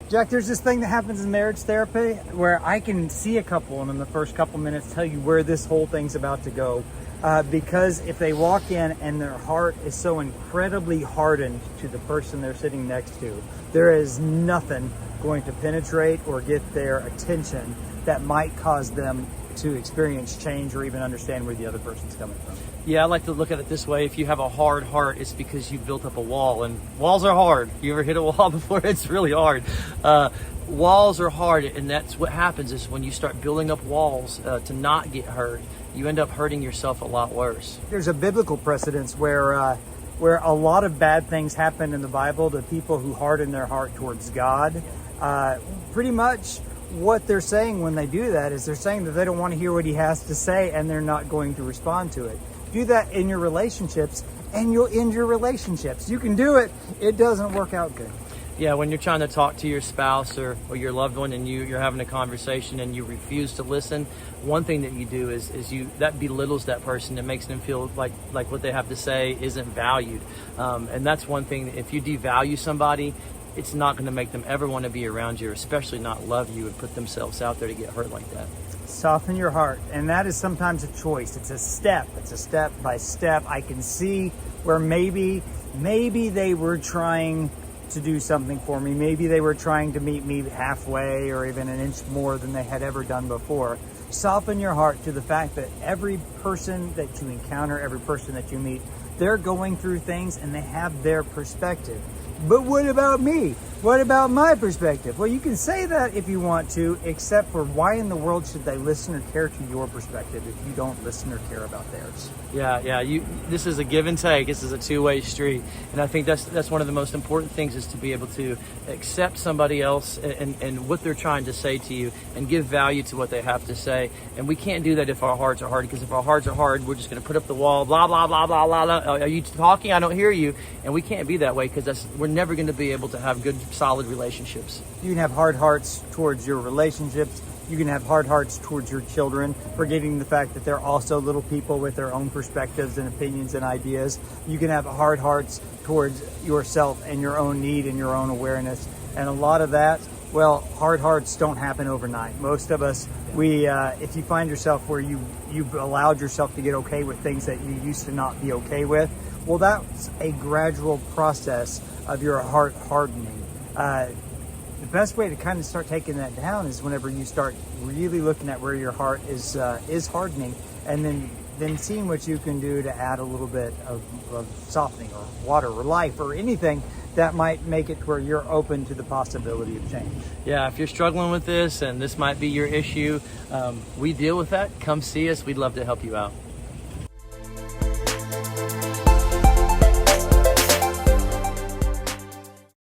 Jack, there's this thing that happens in marriage therapy where I can see a couple and in the first couple minutes tell you where this whole thing's about to go. Because if they walk in and their heart is so incredibly hardened to the person they're sitting next to, there is nothing going to penetrate or get their attention that might cause them to experience change or even understand where the other person's coming from. Yeah, I like to look at it this way. If you have a hard heart, it's because you've built up a wall, and walls are hard. You ever hit a wall before? It's really hard. Walls are hard, and that's what happens is when you start building up walls to not get hurt, you end up hurting yourself a lot worse. There's a biblical precedence where a lot of bad things happen in the Bible to people who harden their heart towards God. Pretty much what they're saying when they do that is they're saying that they don't want to hear what he has to say and they're not going to respond to it. Do that in your relationships and you'll end your relationships. You can do it. It doesn't work out good. Yeah, when you're trying to talk to your spouse or your loved one and you're having a conversation and you refuse to listen, one thing that you do is that belittles that person. It makes them feel like what they have to say isn't valued. And that's one thing. If you devalue somebody, it's not going to make them ever want to be around you, or especially not love you and put themselves out there to get hurt like that. Soften your heart, and that is sometimes a choice. It's a step by step. I can see where maybe they were trying to do something for me. Maybe they were trying to meet me halfway or even an inch more than they had ever done before. Soften your heart to the fact that every person that you encounter, every person that you meet, they're going through things and they have their perspective. But what about me? What about my perspective? Well, you can say that if you want to, except for why in the world should they listen or care to your perspective if you don't listen or care about theirs? Yeah. This is a give and take. This is a two-way street, and I think that's one of the most important things is to be able to accept somebody else and what they're trying to say to you, and give value to what they have to say. And we can't do that if our hearts are hard, because if our hearts are hard, we're just going to put up the wall. Blah blah blah blah blah blah. Are you talking? I don't hear you. And we can't be that way because we're never going to be able to have good, solid relationships. You can have hard hearts towards your relationships. You can have hard hearts towards your children, forgetting the fact that they're also little people with their own perspectives and opinions and ideas. You can have hard hearts towards yourself and your own need and your own awareness. And a lot of that, well, hard hearts don't happen overnight. Most of us, if you find yourself where you've allowed yourself to get okay with things that you used to not be okay with, well, that's a gradual process of your heart hardening. The best way to kind of start taking that down is whenever you start really looking at where your heart is hardening, and then seeing what you can do to add a little bit of softening or water or life or anything that might make it where you're open to the possibility of change. Yeah, if you're struggling with this and this might be your issue, we deal with that. Come see us. We'd love to help you out.